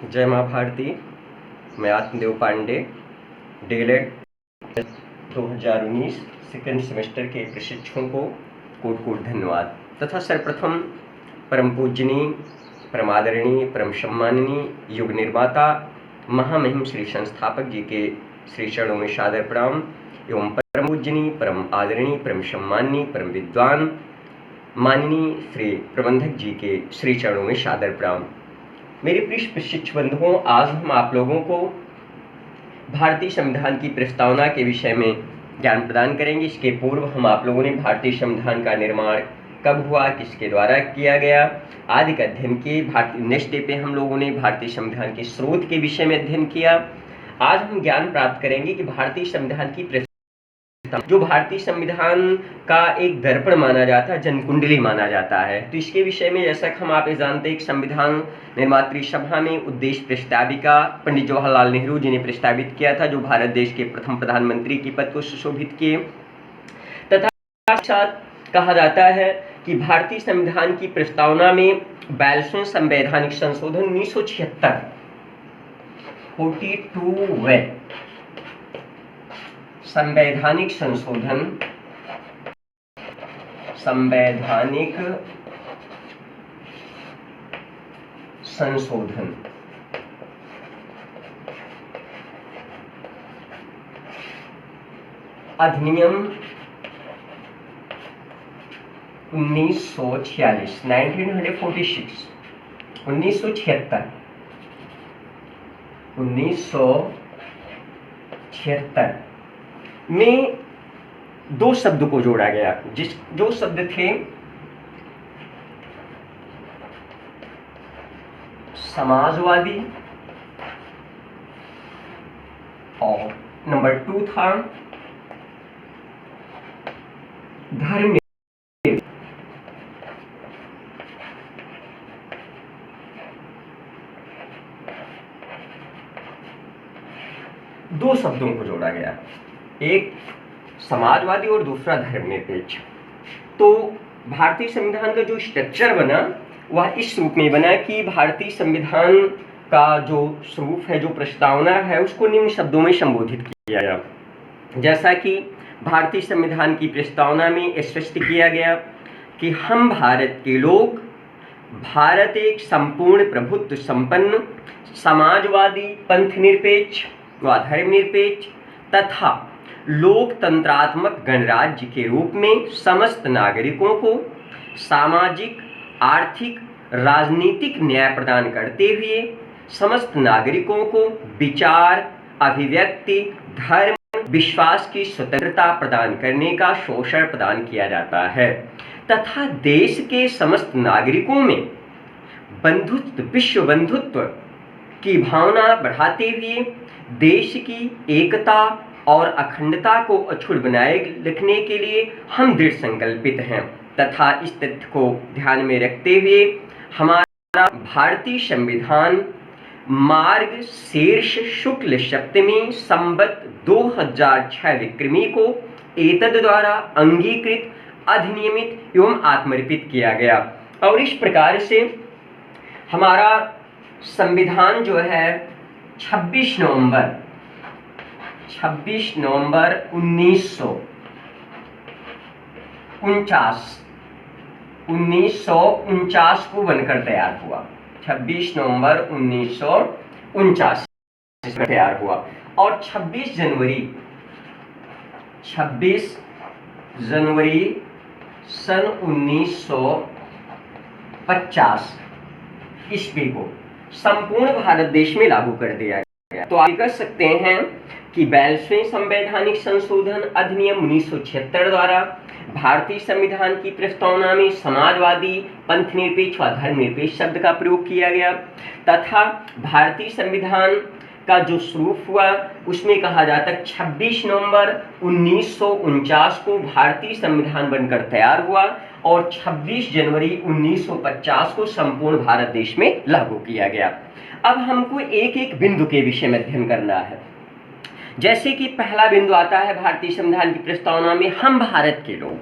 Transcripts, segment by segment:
जय माँ भारती। मैं आत्मदेव पांडे, डीएलएड 2019 सेकेंड सेमेस्टर के प्रशिक्षकों को कोट कोट धन्यवाद तथा सर्वप्रथम परम पूजनीय, परम आदरणीय, परम सम्माननीय युग निर्माता महामहिम श्री संस्थापक जी के श्री चरणों में सादर प्रणाम एवं परम पूजनीय, परम आदरणीय, परम सम्माननीय, परम विद्वान माननीय श्री प्रबंधक जी के श्री चरणों में सादर प्रणाम। मेरे प्रिय प्रशिक्षक बंधुओं, आज हम आप लोगों को भारतीय संविधान की प्रस्तावना के विषय में ज्ञान प्रदान करेंगे। इसके पूर्व हम आप लोगों ने भारतीय संविधान का निर्माण कब हुआ, किसके द्वारा किया गया आदि का अध्ययन किए। नेक्स्ट डे पे हम लोगों ने भारतीय संविधान के स्रोत के विषय में अध्ययन किया। आज हम ज्ञान प्राप्त करेंगे कि भारतीय संविधान की जो भारतीय संविधान का एक दर्पण माना जाता है, जनकुंडली माना जाता है, तो इसके विषय में जैसा कि हम आप जानते हैं, एक संविधान निर्मात्री सभा में उद्देश्य प्रस्ताविका पंडित जवाहरलाल नेहरू जी ने प्रस्तावित किया था, जो भारत देश के प्रथम प्रधानमंत्री के पद को सुशोभित किए। तथा साथ कहा जाता है कि भारतीय संविधान की प्रस्तावना में 42वें संवैधानिक संशोधन 1976 42वें संवैधानिक संशोधन अधिनियम 1946 1976 में दो शब्द को जोड़ा गया, जो शब्द थे समाजवादी और नंबर 2 था धर्म। दो शब्दों को जोड़ा गया, एक समाजवादी और दूसरा धर्मनिरपेक्ष। तो भारतीय संविधान का जो स्ट्रक्चर बना वह इस रूप में बना कि भारतीय संविधान का जो स्वरूप है, जो प्रस्तावना है, उसको निम्न शब्दों में संबोधित किया गया। जैसा कि भारतीय संविधान की प्रस्तावना में स्पष्ट किया गया कि हम भारत के लोग, भारत एक संपूर्ण प्रभुत्व संपन्न समाजवादी, पंथ निरपेक्ष व धर्मनिरपेक्ष तथा लोकतंत्रात्मक गणराज्य के रूप में समस्त नागरिकों को सामाजिक, आर्थिक, राजनीतिक न्याय प्रदान करते हुए समस्त नागरिकों को विचार, अभिव्यक्ति, धर्म, विश्वास की स्वतंत्रता प्रदान करने का शोषण प्रदान किया जाता है तथा देश के समस्त नागरिकों में बंधुत्व, विश्व बंधुत्व की भावना बढ़ाते हुए देश की एकता और अखंडता को अक्षुण्ण बनाए रखने के लिए हम दृढ़ संकल्पित हैं तथा इस तथ्य को ध्यान में रखते हुए हमारा भारतीय संविधान मार्ग शीर्ष शुक्ल सप्तमी संवत 2006 विक्रमी को एतद द्वारा अंगीकृत, अधिनियमित एवं आत्मर्पित किया गया। और इस प्रकार से हमारा संविधान जो है 26 नवंबर 1949 को बनकर तैयार हुआ। 26 नवंबर 1949 तैयार हुआ और 26 जनवरी सन 1950 ईस्वी को संपूर्ण भारत देश में लागू कर दिया गया। तो आप कह सकते हैं कि 42वें संवैधानिक संशोधन अधिनियम 1976 द्वारा भारतीय संविधान की प्रस्तावना में समाजवादी, पंथ निरपेक्ष व धर्मनिरपेक्ष शब्द का प्रयोग किया गया तथा भारतीय संविधान का जो स्वरूप हुआ उसमें कहा जाता है 26 नवंबर 1949 को भारतीय संविधान बनकर तैयार हुआ और 26 जनवरी 1950 को संपूर्ण भारत देश में लागू किया गया। अब हमको एक एक बिंदु के विषय में अध्ययन करना है। जैसे कि पहला बिंदु आता है भारतीय संविधान की प्रस्तावना में हम भारत के लोग।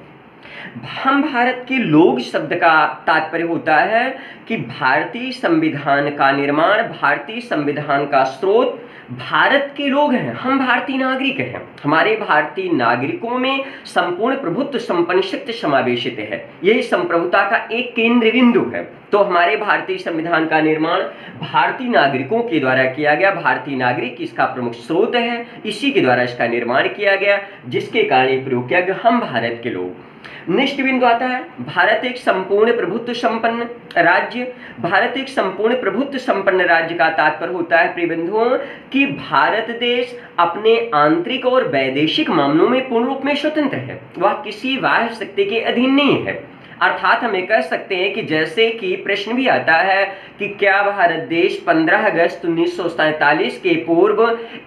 हम भारत के लोग शब्द का तात्पर्य होता है कि भारतीय संविधान का निर्माण, भारतीय संविधान का स्रोत भारत के लोग हैं, हम भारतीय नागरिक हैं। हमारे भारतीय नागरिकों में संपूर्ण प्रभुत्व संपन्न शक्ति समावेशित है, यही संप्रभुता का एक केंद्र बिंदु है। तो हमारे भारतीय संविधान का निर्माण भारतीय नागरिकों के द्वारा किया गया, भारतीय नागरिक इसका प्रमुख स्रोत है, इसी के द्वारा इसका निर्माण किया गया, जिसके कारण ये प्रयोग किया गया, हम भारत के लोग। नेक्स्ट बिंदु आता है भारत एक संपूर्ण प्रभुत्व संपन्न राज्य। भारत एक संपूर्ण प्रभुत्व संपन्न राज्य का तात्पर्य होता है प्रिय बंधुओं कि भारत देश अपने आंतरिक और वैदेशिक मामलों में पूर्ण रूप में स्वतंत्र है, वह किसी बाह्य शक्ति के अधीन नहीं है। अर्थात हम ये कह सकते हैं कि जैसे कि प्रश्न भी आता है कि क्या भारत देश 15 अगस्त 1947 के पूर्व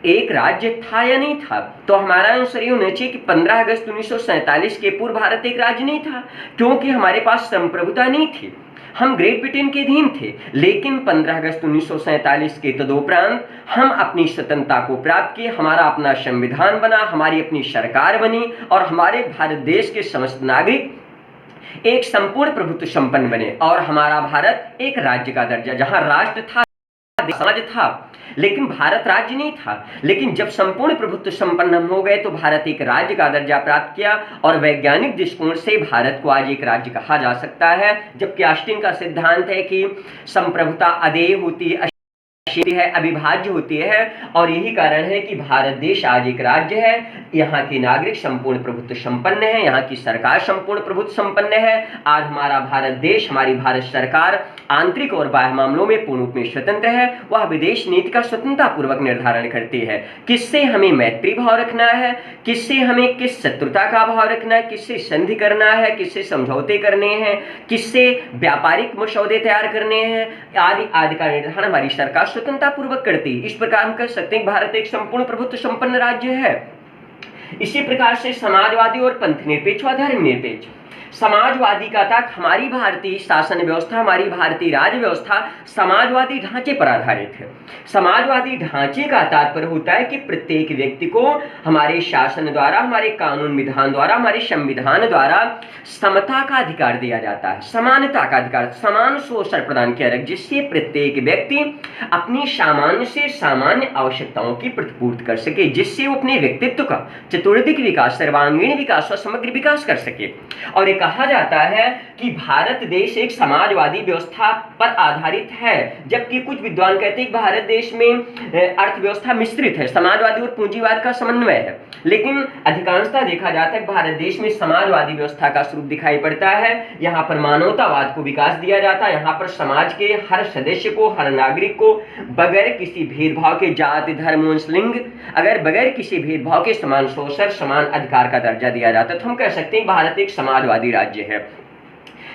एक राज्य था या नहीं था, तो हमारा आंसर ये होना चाहिए कि 15 अगस्त 1947 के पूर्व भारत एक राज्य नहीं था, क्योंकि हमारे पास संप्रभुता नहीं थी, हम ग्रेट ब्रिटेन के अधीन थे। लेकिन 15 अगस्त 1947 के तदुपरांत हम अपनी स्वतंत्रता को प्राप्त किए, हमारा अपना संविधान बना, हमारी अपनी सरकार बनी और हमारे भारत देश के समस्त नागरिक एक संपूर्ण प्रभुत्व संपन्न बने और हमारा भारत एक राज्य का दर्जा, जहां राष्ट्र था, समाज था, लेकिन भारत राज्य नहीं था। लेकिन जब संपूर्ण प्रभुत्व संपन्न हम हो गए तो भारत एक राज्य का दर्जा प्राप्त किया और वैज्ञानिक दृष्टिकोण से भारत को आज एक राज्य कहा जा सकता है, जबकि ऑस्टिन का सिद्धांत है कि संप्रभुता अदेय होती है, अविभाज्य होती है, और यही कारण है कि भारत देश आज एक राज्य है, यहाँ के नागरिक संपूर्ण प्रभुत्व संपन्न है, यहाँ की सरकार संपूर्ण प्रभुत्व संपन्न है। आज हमारा भारत देश, हमारी भारत सरकार आंतरिक और बाह्य मामलों में पूर्ण रूप में स्वतंत्र है, वह विदेश नीति का स्वतंत्रता पूर्वक निर्धारण करती है, किससे हमें मैत्री भाव रखना है, किससे हमें किस शत्रुता का भाव रखना है, किससे संधि करना है, किससे समझौते करने हैं, किससे व्यापारिक मसौदे तैयार करने हैं, आदि आदि का निर्धारण हमारी सरकार स्वतंत्रता पूर्वक करती है। इस प्रकार हम कह सकते हैं भारत एक संपूर्ण प्रभुत्व संपन्न राज्य है। इसी प्रकार से समाजवादी और पंथ निरपेक्ष व धर्म निरपेक्ष। समाजवादी का तक हमारी भारतीय शासन व्यवस्था, हमारी भारतीय राज्य व्यवस्था समाजवादी ढांचे पर आधारित है। समाजवादी ढांचे का तात्पर्य होता है कि प्रत्येक व्यक्ति को हमारे शासन द्वारा, हमारे कानून विधान द्वारा, हमारे संविधान द्वारा समता का अधिकार दिया जाता है, समानता का अधिकार, समान अवसर प्रदान किया जाए, जिससे प्रत्येक व्यक्ति अपनी सामान्य से सामान्य आवश्यकताओं की प्रतिपूर्ति कर सके, जिससे वो अपने व्यक्तित्व का चतुर्दिक विकास, सर्वांगीण विकास व समग्र विकास कर सके। और ये कहा जाता है कि भारत देश एक समाजवादी व्यवस्था पर आधारित है, जबकि कुछ विद्वान कहते हैं कि भारत देश में अर्थव्यवस्था मिश्रित है, समाजवादी और पूंजीवाद का समन्वय है। लेकिन अधिकांशतः देखा जाता है कि भारत देश में समाजवादी व्यवस्था का स्वरूप दिखाई पड़ता है। यहाँ पर मानवतावाद को विकास दिया जाता है, यहाँ पर समाज के हर सदस्य को, हर नागरिक को बगैर किसी भेदभाव के, जाति, धर्म, वंश, लिंग, अगर बगैर किसी भेदभाव के समान अवसर, समान अधिकार का दर्जा दिया जाता है। तो हम कह सकते हैं भारत एक समाजवादी राज्य है।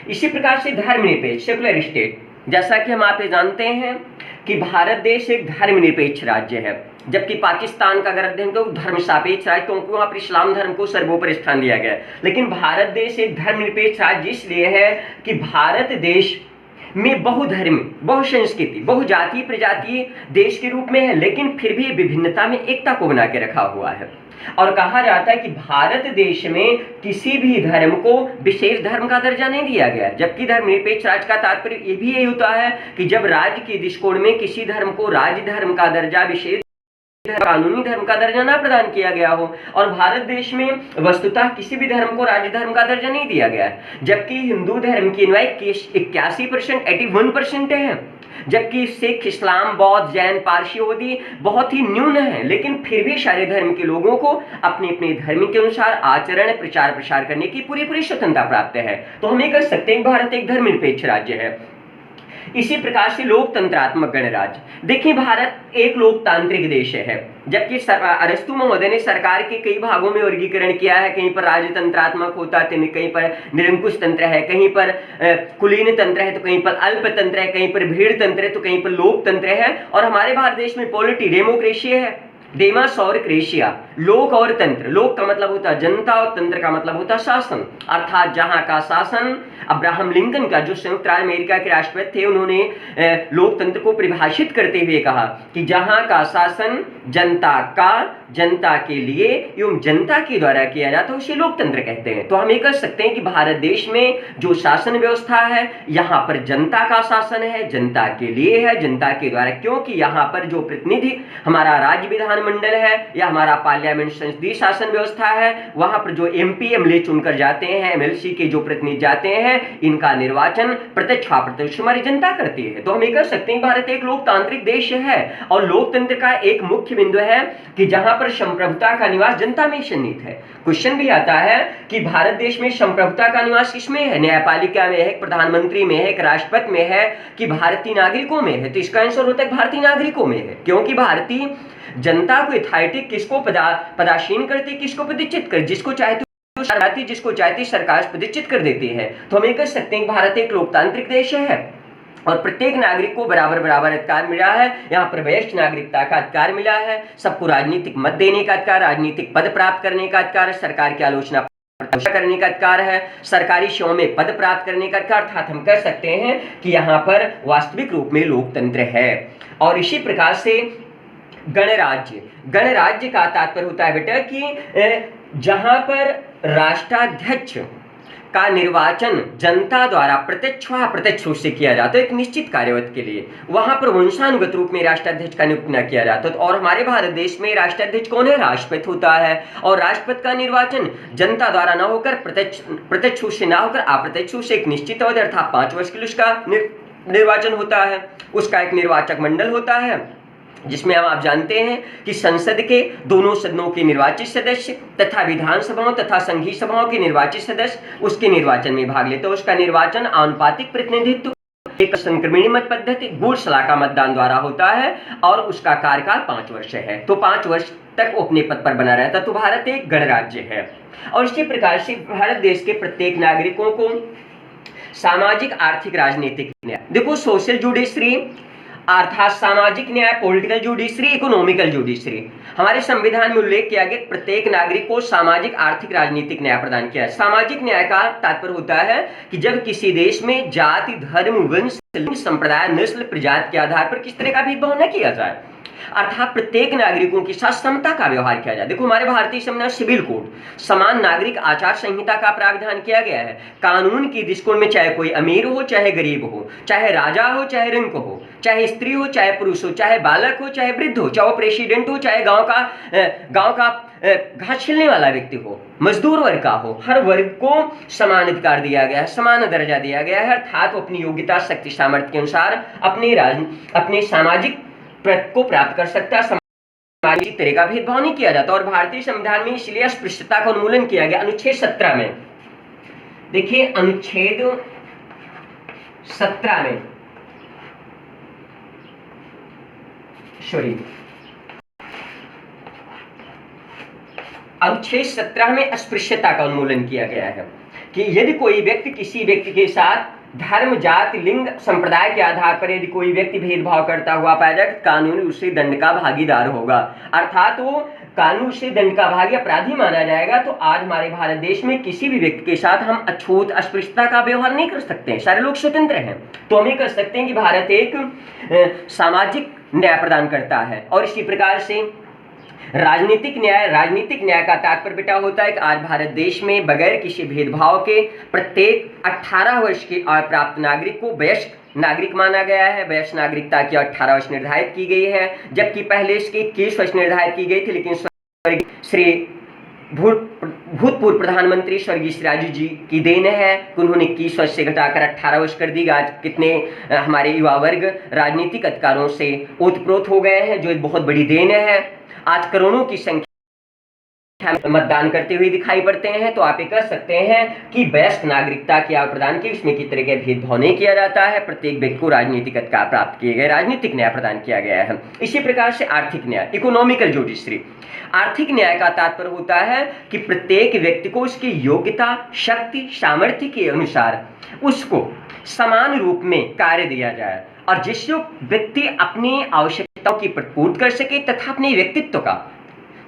इसी प्रकार से धर्मनिरपेक्ष, सेकुलर स्टेट, जैसा कि हम आप जानते हैं कि भारत देश एक धर्मनिरपेक्ष राज्य है, जबकि पाकिस्तान का अगर अध्ययन तो धर्म सापेक्ष राज्य, क्योंकि वहां पर इस्लाम धर्म को सर्वोपरि स्थान दिया गया है। लेकिन भारत देश एक धर्मनिरपेक्ष राज्य इसलिए है कि भारत देश में बहुधर्मी, बहुसंस्कृति, बहुजातीय प्रजातीय देश के रूप में है, लेकिन फिर भी विभिन्नता में एकता को बना के रखा हुआ है। और कहा जाता है कि भारत देश में किसी भी धर्म को विशेष धर्म का दर्जा नहीं दिया गया, जबकि धर्मनिरपेक्ष राज्य का तात्पर्य ये भी यही होता है कि जब राज्य के दृष्टिकोण में किसी धर्म को राज्य धर्म का दर्जा, विशेष कानूनी धर्म का दर्जा ना प्रदान किया गया हो। और भारत देश में वस्तुतः किसी भी धर्म को राज्य धर्म का दर्जा नहीं दिया गया है, जबकि हिंदू धर्म की अनुयायी 81%, 81% है, जबकि सिख, इस्लाम, बौद्ध, जैन, पारसी आदि बहुत ही न्यून है। लेकिन फिर भी सारे धर्म के लोगों को अपने अपने धर्म के अनुसार आचरण, प्रचार प्रसार करने की पूरी स्वतंत्रता प्राप्त है। तो हम ये कह सकते हैं भारत एक धर्मनिरपेक्ष राज्य है। इसी प्रकार से लोकतंत्रात्मक गणराज्य, देखिए भारत एक लोकतांत्रिक देश है, जबकि अरस्तु महोदय ने सरकार के कई भागों में वर्गीकरण किया है। कहीं पर राजतंत्रात्मक होता है, कहीं पर निरंकुश तंत्र है, कहीं पर कुलीन तंत्र है, तो कहीं पर अल्प तंत्र है, कहीं पर भीड़ तंत्र है, तो कहीं पर लोकतंत्र है। और हमारे भारत देश में पॉलिटी डेमोक्रेसी है, डेमोस और क्रेशिया, लोक और तंत्र। लोक का मतलब होता है जनता और तंत्र का मतलब होता है शासन, अर्थात जहां का शासन। अब्राहम लिंकन का जो संयुक्त राज्य अमेरिका के राष्ट्रपति थे, उन्होंने लोकतंत्र को परिभाषित करते हुए कहा कि जहां का शासन जनता का, जनता के लिए एवं जनता के द्वारा किया जाता है उसे लोकतंत्र कहते हैं। तो हम ये कह सकते हैं कि भारत देश में जो शासन व्यवस्था है, यहाँ पर जनता का शासन है, जनता के लिए है, जनता के द्वारा, क्योंकि यहाँ पर जो प्रतिनिधि हमारा राज्य विधानमंडल है या हमारा पार्लियामेंट संसदीय शासन व्यवस्था है, वहां पर जो एमपी एमएलए चुनकर जाते हैं, एमएलसी के जो प्रतिनिधि जाते हैं, इनका निर्वाचन प्रत्यक्ष अप्रत्यक्ष हमारी जनता करती है। तो हम ये कह सकते हैं भारत एक लोकतांत्रिक देश है और लोकतंत्र का एक मुख्य बिंदु है कि जहां पर संप्रभुता का निवास जनता में सन्निहित है। क्वेश्चन भी आता है कि भारत देश में संप्रभुता का निवास किसमें है? न्यायपालिका में है, प्रधानमंत्री में है, राष्ट्रपति में है कि भारतीय नागरिकों में है? तो इसका आंसर होता है भारतीय नागरिकों में है, क्योंकि भारतीय जनता को अथॉरिटी किसको पदासीन करती, किसको प्रतिष्ठित कर, जिसको चाहती जिसको चाहती सरकार प्रतिष्ठित कर देती है। तो हम ये कह सकते हैं कि भारत एक लोकतांत्रिक देश है और प्रत्येक नागरिक को बराबर बराबर अधिकार मिला है। यहाँ पर वरिष्ठ नागरिकता का अधिकार मिला है, सबको राजनीतिक मत देने का अधिकार, राजनीतिक पद प्राप्त करने का अधिकार, सरकार की आलोचना करने का अधिकार है, सरकारी सेवाओं में पद प्राप्त करने का अधिकार। अर्थात हम कह सकते हैं कि यहाँ पर वास्तविक रूप में लोकतंत्र है। और इसी प्रकार से गणराज्य, गणराज्य का तात्पर्य होता है बेटा कि जहां पर राष्ट्राध्यक्ष का निर्वाचन जनता द्वारा प्रत्यक्ष व अप्रत्यक्ष रूप से किया जाता है एक निश्चित कार्यवत के लिए, वहां पर वंशानुगत रूप में राष्ट्राध्यक्ष का नियुक्त न किया जाता है। और हमारे भारत देश में राष्ट्राध्यक्ष कौन है? राष्ट्रपति होता है। और राष्ट्रपति का निर्वाचन जनता द्वारा न होकर प्रत्यक्ष रूप से न होकर अप्रत्यक्ष रूप से एक निश्चित अवधि अर्थात 5 वर्ष के लिए उसका निर्वाचन होता है। उसका एक निर्वाचक मंडल होता है जिसमें आप जानते हैं कि संसद के दोनों सदनों के निर्वाचित सदस्य तथा विधानसभाओं तथा संघीय सभाओं के निर्वाचित सदस्य उसके निर्वाचन में भाग लेते हैं। उसका निर्वाचन आनुपातिक प्रतिनिधित्व, एक संक्रमणीय मत पद्धति, गुड़ सलाका मतदान द्वारा होता है और उसका कार्यकाल 5 वर्ष है। तो 5 वर्ष तक वो अपने पद पर बना रहता। तो भारत एक गणराज्य है। और इसी प्रकार से भारत देश के प्रत्येक नागरिकों को सामाजिक, आर्थिक, राजनीतिक न्याय, देखो सोशल जुडिशरी अर्थात सामाजिक न्याय, पॉलिटिकल जुडिशरी, इकोनॉमिकल जुडिशरी, हमारे संविधान में उल्लेख किया गया प्रत्येक नागरिक को सामाजिक, आर्थिक, राजनीतिक न्याय प्रदान किया है। सामाजिक न्याय का तात्पर्य होता है कि जब किसी देश में जाति, धर्म, वंश, संप्रदाय, नस्ल, प्रजाति के आधार पर किस तरह का भेदभाव न किया जाए, अर्थात प्रत्येक नागरिकों के साथ समता का व्यवहार किया जाए। देखो हमारे भारतीय संविधान सिविल कोड समान नागरिक आचार संहिता का प्रावधान किया गया है। कानून की दृष्टिकोण में चाहे कोई अमीर हो चाहे गरीब हो, चाहे राजा हो चाहे रंक हो, चाहे स्त्री हो चाहे पुरुष हो, चाहे बालक हो चाहे वृद्ध हो, चाहे वो प्रेसिडेंट हो चाहे गांव का घास छिलने वाला व्यक्ति हो, मजदूर वर्ग का हो, हर वर्ग को समान अधिकार दिया गया है, समान दर्जा दिया गया है। अर्थात वो अपनी योग्यता, शक्ति, सामर्थ्य के अनुसार अपने सामाजिक को प्राप्त कर सकता है। सामाजिक तरह का भेदभाव नहीं किया जाता। और भारतीय संविधान में इसलिए अस्पृश्यता का उन्मूलन किया गया अनुच्छेद 17 में। देखिए अनुच्छेद 17 में अनुच्छेद 17 में अस्पृश्यता का उन्मूलन किया गया है कि यदि कोई व्यक्ति किसी व्यक्ति के साथ धर्म, जाति, लिंग, संप्रदाय के आधार पर यदि कोई व्यक्ति भेदभाव करता हुआ पाया जाए तो कानून उसे दंड का भागीदार होगा, अर्थात वो कानून से दंड का भागी अपराधी माना जाएगा। तो आज हमारे भारत देश में किसी भी व्यक्ति के साथ हम अछूत, अस्पृश्यता का व्यवहार नहीं कर सकते, सारे लोग स्वतंत्र हैं। तो हम ये कह सकते हैं कि भारत एक सामाजिक न्याय प्रदान करता है। और इसी प्रकार से राजनीतिक न्याय का तात्पर्य बेटा होता है कि आज भारत देश में बगैर किसी भेदभाव के प्रत्येक 18 वर्ष के आयु प्राप्त नागरिक को वयस्क नागरिक माना गया है। वयस्क नागरिकता की 18 वर्ष निर्धारित की गई है, जबकि पहले इसकी 21 वर्ष निर्धारित की गई थी। लेकिन श्री भूतपूर्व प्रधानमंत्री स्वर्गीय श्री राजीव जी की देन है कि उन्होंने 21 वर्ष से घटाकर 18 वर्ष कर दी। आज कितने हमारे युवा वर्ग राजनीतिक अधिकारों से ओतप्रोत हो गए हैं, जो एक बहुत बड़ी देन है। आज करोड़ों की संख्या मतदान करते हुए दिखाई पड़ते हैं। तो आप ये कह सकते हैं कि वयस्क नागरिकता की आयु प्रदान की, इसमें किसी तरह का भेदभाव नहीं किया जाता है। प्रत्येक व्यक्ति को राजनीतिक अधिकार प्राप्त किए गए, राजनीतिक न्याय प्रदान किया गया है। इसी प्रकार से आर्थिक न्याय, इकोनॉमिकल जुडिशरी, आर्थिक न्याय का तात्पर्य होता है कि प्रत्येक व्यक्ति को उसकी योग्यता, शक्ति, सामर्थ्य के अनुसार उसको समान रूप में कार्य दिया जाए। और जिससे व्यक्ति अपनी आवश्यकताओं की पूर्ति कर सके तथा अपने व्यक्तित्व का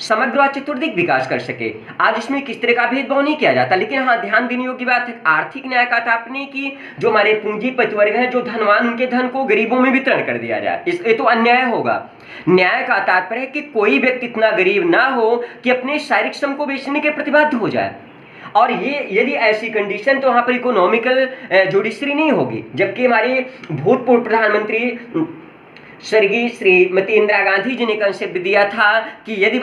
समग्र और चतुर्दिक विकास कर सके। आज इसमें किस तरह का भेदभाव नहीं किया जाता, लेकिन हाँ ध्यान देने योग्य बात है, आर्थिक न्याय का तात्पर्य कि जो हमारे पूंजीपति वर्ग है, जो धनवान, उनके धन को गरीबों में वितरण कर दिया जाए, ये तो अन्याय होगा। न्याय का तात्पर्य है कि कोई व्यक्ति इतना गरीब ना हो कि अपने शारीरिक श्रम को बेचने के प्रतिबद्ध हो जाए, और ये यदि ऐसी कंडीशन तो वहां पर इकोनॉमिकल जुडिशरी नहीं होगी। जबकि हमारे भूतपूर्व प्रधानमंत्री स्वर्गीय श्रीमती इंदिरा गांधी जी ने कंसेप्ट दिया था कि यदि